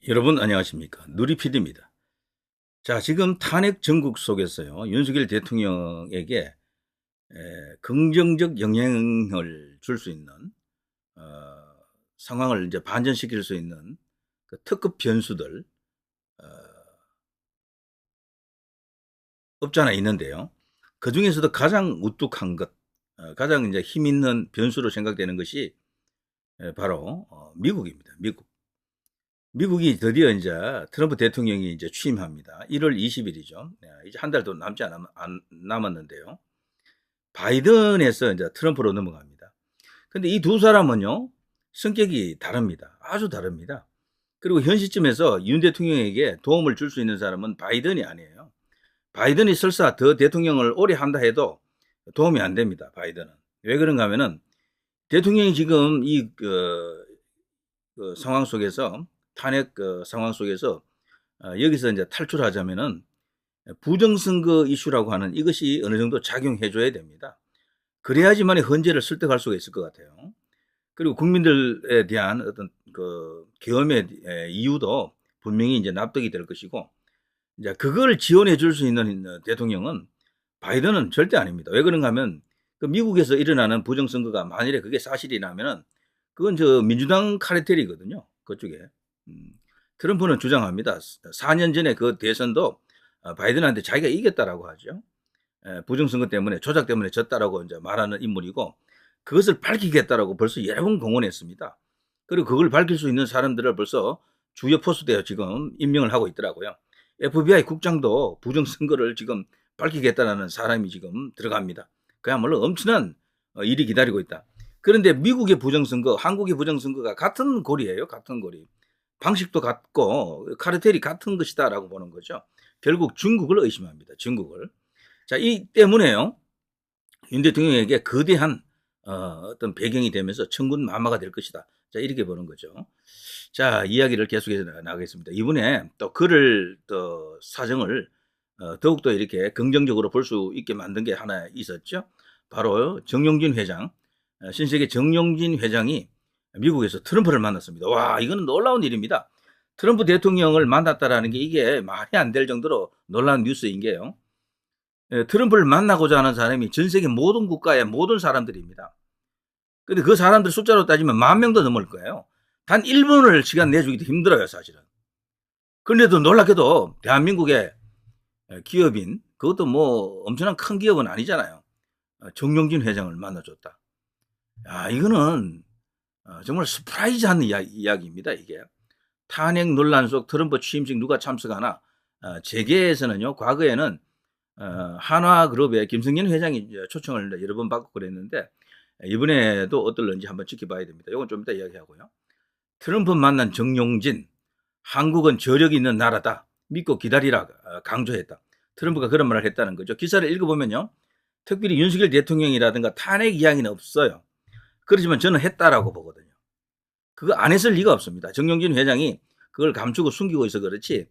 여러분 안녕하십니까? 누리PD입니다. 자, 지금 탄핵 정국 속에서요, 윤석열 대통령에게 긍정적 영향을 줄 수 있는 어, 상황을 이제 반전시킬 수 있는 그 특급 변수들 어, 없지 않아 있는데요. 그 중에서도 가장 우뚝한 것, 가장 이제 힘 있는 변수로 생각되는 것이 바로 미국입니다. 미국. 미국이 드디어 이제 트럼프 대통령이 이제 취임합니다. 1월 20일이죠. 이제 한 달도 남지 안 남았는데요. 바이든에서 이제 트럼프로 넘어갑니다. 근데 이 두 사람은요, 성격이 다릅니다. 아주 다릅니다. 그리고 현 시점에서 윤 대통령에게 도움을 줄 수 있는 사람은 바이든이 아니에요. 바이든이 설사 더 대통령을 오래 한다 해도 도움이 안 됩니다. 바이든은. 왜 그런가 하면은 대통령이 지금 그 상황 속에서 탄핵 상황 속에서 여기서 이제 탈출하자면은 부정선거 이슈라고 하는 이것이 어느 정도 작용해 줘야 됩니다. 그래야지만 헌재를 설득할 수가 있을 것 같아요. 그리고 국민들에 대한 어떤 그 계엄의 이유도 분명히 이제 납득이 될 것이고, 이제 그걸 지원해 줄 수 있는 대통령은 바이든은 절대 아닙니다. 왜 그런가 하면 그 미국에서 일어나는 부정선거가 만일에 그게 사실이라면은 그건 저 민주당 카르텔이거든요. 그쪽에. 음, 트럼프는 주장합니다. 4년 전에 그 대선도 바이든한테 자기가 이겼다라고 하죠. 부정선거 때문에 조작 때문에 졌다라고 이제 말하는 인물이고, 그것을 밝히겠다라고 벌써 여러 번 공언했습니다. 그리고 그걸 밝힐 수 있는 사람들을 벌써 주요 포스트에 지금 임명을 하고 있더라고요. FBI 국장도 부정선거를 지금 밝히겠다라는 사람이 지금 들어갑니다. 그야말로 엄청난 일이 기다리고 있다. 그런데 미국의 부정선거, 한국의 부정선거가 같은 고리예요. 같은 고리. 방식도 같고 카르텔이 같은 것이다라고 보는 거죠. 결국 중국을 의심합니다. 중국을. 자, 이 때문에요. 윤 대통령에게 거대한 어떤 배경이 되면서 천군 만마가 될 것이다. 자, 이렇게 보는 거죠. 자, 이야기를 계속해서 나가겠습니다. 이번에 또 그를 또 사정을 더욱더 이렇게 긍정적으로 볼 수 있게 만든 게 하나 있었죠. 바로 정용진 회장, 신세계 정용진 회장이 미국에서 트럼프를 만났습니다. 와, 이거는 놀라운 일입니다. 트럼프 대통령을 만났다라는 게 이게 말이 안 될 정도로 놀라운 뉴스인 게요. 트럼프를 만나고자 하는 사람이 전 세계 모든 국가의 모든 사람들입니다. 근데 그 사람들 숫자로 따지면 10,000명도 넘을 거예요. 단 1분을 시간 내주기도 힘들어요, 사실은. 그런데도 놀랍게도 대한민국의 기업인, 그것도 뭐 엄청난 큰 기업은 아니잖아요. 정용진 회장을 만나줬다. 야, 이거는 정말 스프라이즈한 이야기입니다, 이게. 탄핵 논란 속 트럼프 취임식 누가 참석하나? 재계에서는요, 과거에는 한화그룹의 김승현 회장이 초청을 여러 번 받고 그랬는데, 이번에도 어떨런지 한번 지켜봐야 됩니다. 이건 좀 이따 이야기하고요. 트럼프 만난 정용진, 한국은 저력이 있는 나라다. 믿고 기다리라 강조했다. 트럼프가 그런 말을 했다는 거죠. 기사를 읽어보면요. 특별히 윤석열 대통령이라든가 탄핵 이야기는 없어요. 그렇지만 저는 했다라고 보거든요. 그거 안 했을 리가 없습니다. 정용진 회장이 그걸 감추고 숨기고 있어 그렇지,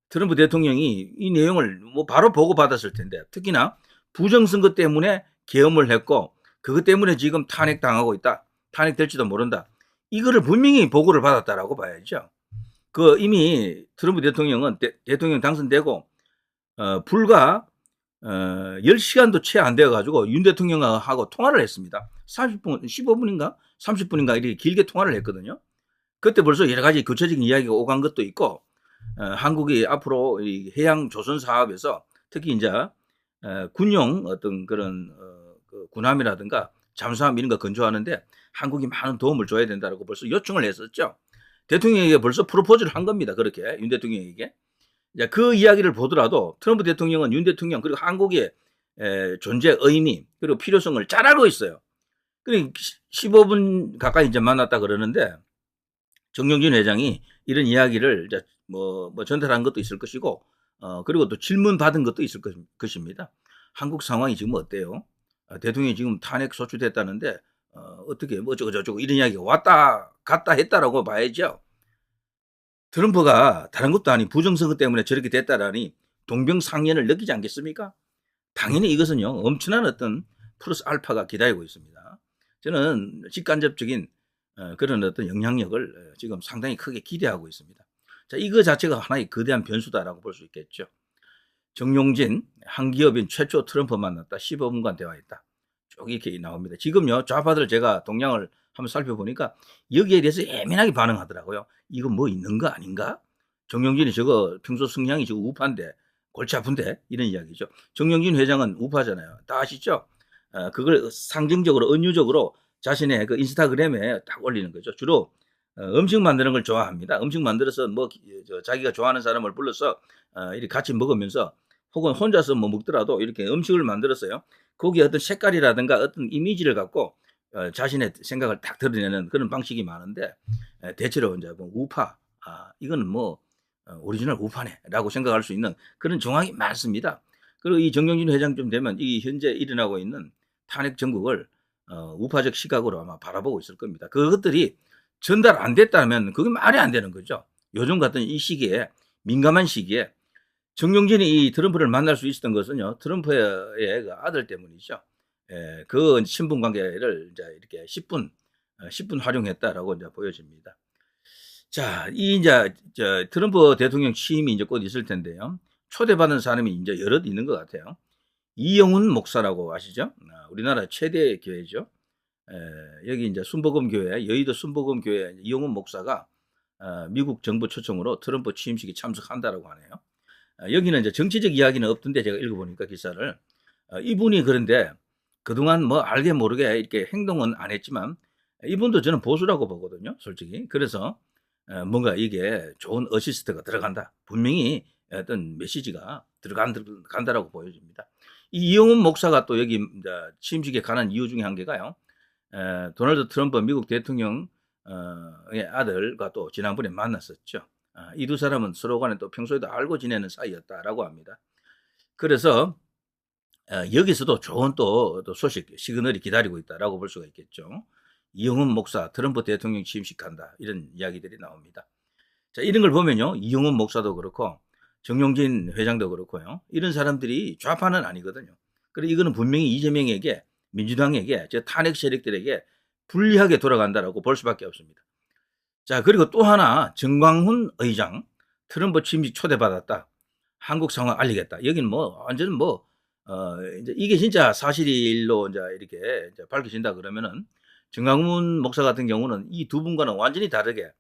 트럼프 대통령이 이 내용을 뭐 바로 보고받았을 텐데, 특히나 부정선거 때문에 계엄을 했고 그것 때문에 지금 탄핵당하고 있다. 탄핵될지도 모른다. 이거를 분명히 보고를 받았다라고 봐야죠. 그 이미 트럼프 대통령은 대통령 당선되고 불과 10시간도 채 안 되어 가지고 윤 대통령하고 통화를 했습니다. 30분, 15분인가? 30분인가 이렇게 길게 통화를 했거든요. 그때 벌써 여러 가지 구체적인 이야기가 오간 것도 있고, 한국이 앞으로 이 해양 조선 사업에서 특히 이제 군용 어떤 그런 그 군함이라든가 잠수함 이런 거 건조하는데 한국이 많은 도움을 줘야 된다라고 벌써 요청을 했었죠. 대통령에게 벌써 프로포즈를 한 겁니다. 그렇게 윤 대통령에게. 그 이야기를 보더라도 트럼프 대통령은 윤 대통령 그리고 한국의 존재 의미 그리고 필요성을 잘 알고 있어요. 그러니까 15분 가까이 이제 만났다 그러는데, 정영진 회장이 이런 이야기를 이제 뭐 전달한 것도 있을 것이고, 그리고 또 질문 받은 것도 있을 것입니다. 한국 상황이 지금 어때요? 대통령이 지금 탄핵 소추됐다는데 어떻게 뭐 어쩌고 이런 이야기가 왔다 갔다 했다라고 봐야죠. 트럼프가 다른 것도 아닌 부정선거 때문에 저렇게 됐다라니 동병상련을 느끼지 않겠습니까? 당연히 이것은요, 엄청난 어떤 플러스 알파가 기다리고 있습니다. 저는 직간접적인 그런 어떤 영향력을 지금 상당히 크게 기대하고 있습니다. 자, 이거 자체가 하나의 거대한 변수다라고 볼 수 있겠죠. 정용진, 한 기업인 최초 트럼프 만났다. 15분간 대화했다. 쭉 이렇게 나옵니다. 지금요, 좌파들 제가 동향을 한번 살펴보니까 여기에 대해서 예민하게 반응하더라고요. 이거 뭐 있는 거 아닌가? 정용진이 저거 평소 성향이 지금 우파인데 골치 아픈데 이런 이야기죠. 정용진 회장은 우파잖아요. 다 아시죠? 그걸 상징적으로 은유적으로 자신의 그 인스타그램에 딱 올리는 거죠. 주로 음식 만드는 걸 좋아합니다. 음식 만들어서 뭐 자기가 좋아하는 사람을 불러서 이렇게 같이 먹으면서 혹은 혼자서 뭐 먹더라도 이렇게 음식을 만들었어요. 거기에 어떤 색깔이라든가 어떤 이미지를 갖고 자신의 생각을 딱 드러내는 그런 방식이 많은데 대체로 이제 뭐 우파, 이거는 뭐 오리지널 우파네라고 생각할 수 있는 그런 정황이 많습니다. 그리고 이 정경진 회장쯤 되면 이 현재 일어나고 있는 탄핵 정국을 우파적 시각으로 아마 바라보고 있을 겁니다. 그것들이 전달 안 됐다면 그게 말이 안 되는 거죠. 요즘 같은 이 시기에 민감한 시기에 정용진이 이 트럼프를 만날 수 있었던 것은요, 트럼프의 그 아들 때문이죠. 예, 그 신분 관계를 이제 이렇게 10분 활용했다라고 이제 보여집니다. 자, 이 이제 트럼프 대통령 취임이 이제 곧 있을 텐데요. 초대받은 사람이 이제 여럿 있는 것 같아요. 이영훈 목사라고 아시죠? 우리나라 최대 교회죠. 여기 이제 순복음 교회, 여의도 순복음 교회 이영훈 목사가 미국 정부 초청으로 트럼프 취임식에 참석한다라고 하네요. 여기는 이제 정치적 이야기는 없던데 제가 읽어보니까 기사를 이분이 그런데 그동안 뭐 알게 모르게 이렇게 행동은 안 했지만 이분도 저는 보수라고 보거든요, 솔직히. 그래서 뭔가 이게 좋은 어시스트가 들어간다. 분명히 어떤 메시지가 들어간다라고 보여집니다. 이 이영훈 목사가 또 여기 이제 취임식에 가는 이유 중에 한 개가요. 도널드 트럼프 미국 대통령의 아들과 또 지난번에 만났었죠. 이 두 사람은 서로 간에 또 평소에도 알고 지내는 사이였다라고 합니다. 그래서 여기서도 좋은 또 소식, 시그널이 기다리고 있다라고 볼 수가 있겠죠. 이영훈 목사 트럼프 대통령 취임식 간다 이런 이야기들이 나옵니다. 자, 이런 걸 보면요, 이영훈 목사도 그렇고 정용진 회장도 그렇고요, 이런 사람들이 좌파는 아니거든요. 그리고 이거는 분명히 이재명에게, 민주당에게, 저 탄핵 세력들에게 불리하게 돌아간다라고 볼 수밖에 없습니다. 자, 그리고 또 하나, 정광훈 의장 트럼프 취임식 초대받았다. 한국 상황 알리겠다. 여기는 뭐 완전 뭐 이제 이게 진짜 사실로 이제 이렇게 이제 밝혀진다 그러면은 정광훈 목사 같은 경우는 이 두 분과는 완전히 다르게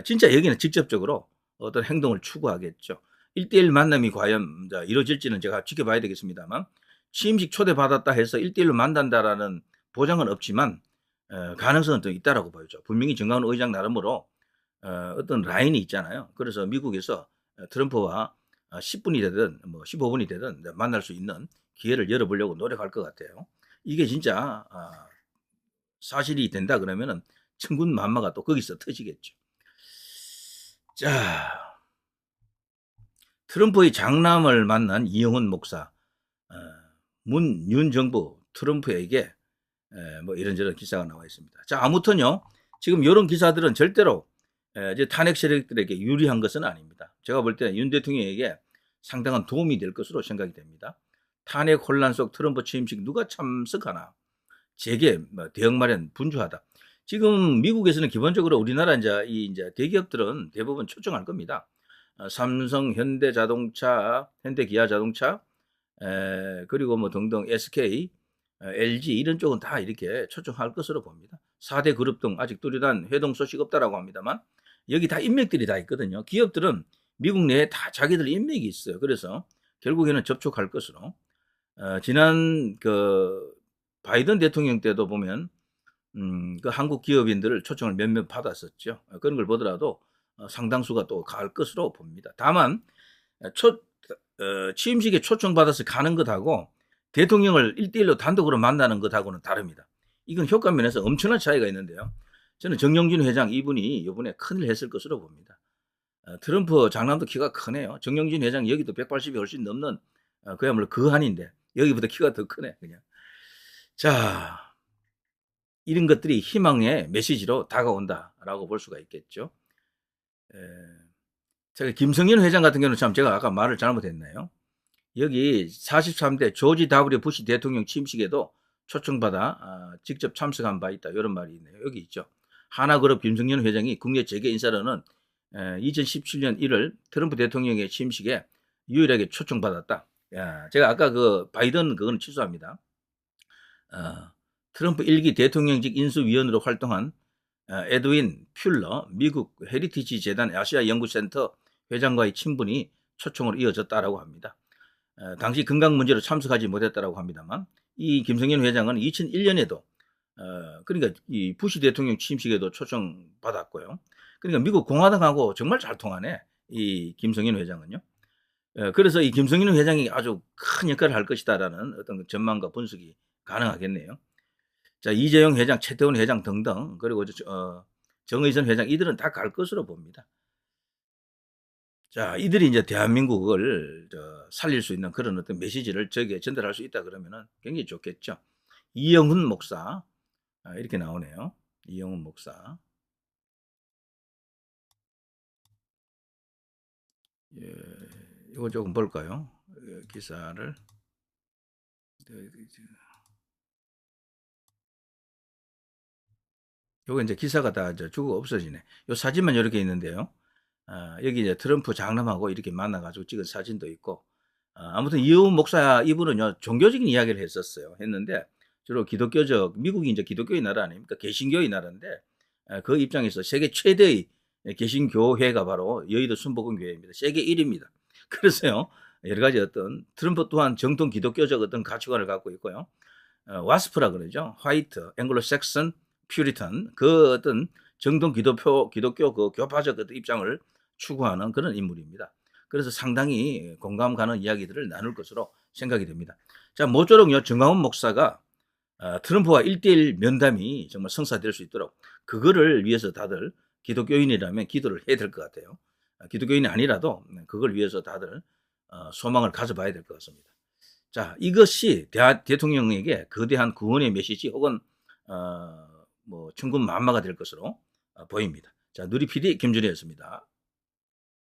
진짜 여기는 직접적으로 어떤 행동을 추구하겠죠. 1대1 만남이 과연 이루어질지는 제가 지켜봐야 되겠습니다만, 취임식 초대받았다 해서 1대1로 만난다라는 보장은 없지만 가능성은 또 있다라고 보여죠. 분명히 정광훈 의장 나름으로 어떤 라인이 있잖아요. 그래서 미국에서 트럼프와 10분이 되든 뭐 15분이 되든 만날 수 있는 기회를 열어보려고 노력할 것 같아요. 이게 진짜 사실이 된다 그러면은 천군만마가 또 거기서 터지겠죠. 자, 트럼프의 장남을 만난 이영훈 목사, 윤 정부 트럼프에게 뭐 이런저런 기사가 나와 있습니다. 자, 아무튼요, 지금 이런 기사들은 절대로 이제 탄핵 세력들에게 유리한 것은 아닙니다. 제가 볼 때 윤 대통령에게 상당한 도움이 될 것으로 생각이 됩니다. 탄핵 혼란 속 트럼프 취임식 누가 참석하나? 재계, 대응 마련 분주하다. 지금 미국에서는 기본적으로 우리나라 이제 대기업들은 대부분 초청할 겁니다. 삼성, 현대자동차, 현대기아자동차, 그리고 뭐 등등 SK, LG 이런 쪽은 다 이렇게 초청할 것으로 봅니다. 4대 그룹 등 아직 뚜렷한 회동 소식 없다라고 합니다만 여기 다 인맥들이 다 있거든요. 기업들은 미국 내에 다 자기들 인맥이 있어요. 그래서 결국에는 접촉할 것으로. 지난 그 바이든 대통령 때도 보면 그 한국 기업인들을 초청을 몇몇 받았었죠. 그런 걸 보더라도 상당수가 또 갈 것으로 봅니다. 다만 취임식에 초청받아서 가는 것하고 대통령을 1대1로 단독으로 만나는 것하고는 다릅니다. 이건 효과 면에서 엄청난 차이가 있는데요. 저는 정영진 회장 이분이 이번에 큰일 했을 것으로 봅니다. 트럼프 장남도 키가 크네요. 정영진 회장 여기도 180이 훨씬 넘는 그야말로 거한인데 여기보다 키가 더 크네 그냥. 자, 이런 것들이 희망의 메시지로 다가온다라고 볼 수가 있겠죠. 제가 김성현 회장 같은 경우는 참 제가 아까 말을 잘못했나요? 여기 43대 조지 W 부시 대통령 취임식에도 초청받아 직접 참석한 바 있다. 이런 말이 있네요. 여기 있죠. 하나그룹 김성현 회장이 국내 재계 인사로는 2017년 1월 트럼프 대통령의 취임식에 유일하게 초청받았다. 야, 제가 아까 그 바이든 그건 취소합니다. 트럼프 1기 대통령직 인수위원으로 활동한 에드윈 퓰러 미국 헤리티지 재단 아시아 연구센터 회장과의 친분이 초청으로 이어졌다라고 합니다. 당시 건강 문제로 참석하지 못했다라고 합니다만 이 김성현 회장은 2001년에도 그러니까 이 부시 대통령 취임식에도 초청받았고요. 그러니까 미국 공화당하고 정말 잘 통하네. 이 김성현 회장은요. 그래서 이 김성현 회장이 아주 큰 역할을 할 것이다라는 어떤 전망과 분석이 가능하겠네요. 자, 이재용 회장, 최태원 회장 등등 그리고 정의선 회장 이들은 다 갈 것으로 봅니다. 자, 이들이 이제 대한민국을 살릴 수 있는 그런 어떤 메시지를 저기에 전달할 수 있다 그러면은 굉장히 좋겠죠. 이영훈 목사 이렇게 나오네요. 이영훈 목사. 예, 이거 조금 볼까요? 기사를. 요거 이제 기사가 다 주고 없어지네. 요 사진만 이렇게 있는데요. 여기 이제 트럼프 장남하고 이렇게 만나가지고 찍은 사진도 있고. 아무튼 이영훈 목사 이분은요 종교적인 이야기를 했는데 주로 기독교적 미국이 이제 기독교의 나라 아닙니까? 개신교의 나라인데 그 입장에서 세계 최대의 개신교회가 바로 여의도 순복음교회입니다. 세계 1위입니다. 그래서요 여러 가지 어떤 트럼프 또한 정통 기독교적 어떤 가치관을 갖고 있고요. 와스프라 그러죠. 화이트 앵글로 섹슨 퓨리탄 그 어떤 정통 기독교 그 교파적 어떤 입장을 추구하는 그런 인물입니다. 그래서 상당히 공감 가는 이야기들을 나눌 것으로 생각이 됩니다. 자, 모쪼록요 정광훈 목사가 트럼프와 1대1 면담이 정말 성사될 수 있도록 그거를 위해서 다들 기독교인이라면 기도를 해야 될 것 같아요. 기독교인이 아니라도 그걸 위해서 다들 소망을 가져봐야 될 것 같습니다. 자, 이것이 대통령에게 거대한 구원의 메시지 혹은 뭐 천군만마가 될 것으로 보입니다. 자, 누리 PD 김준희였습니다.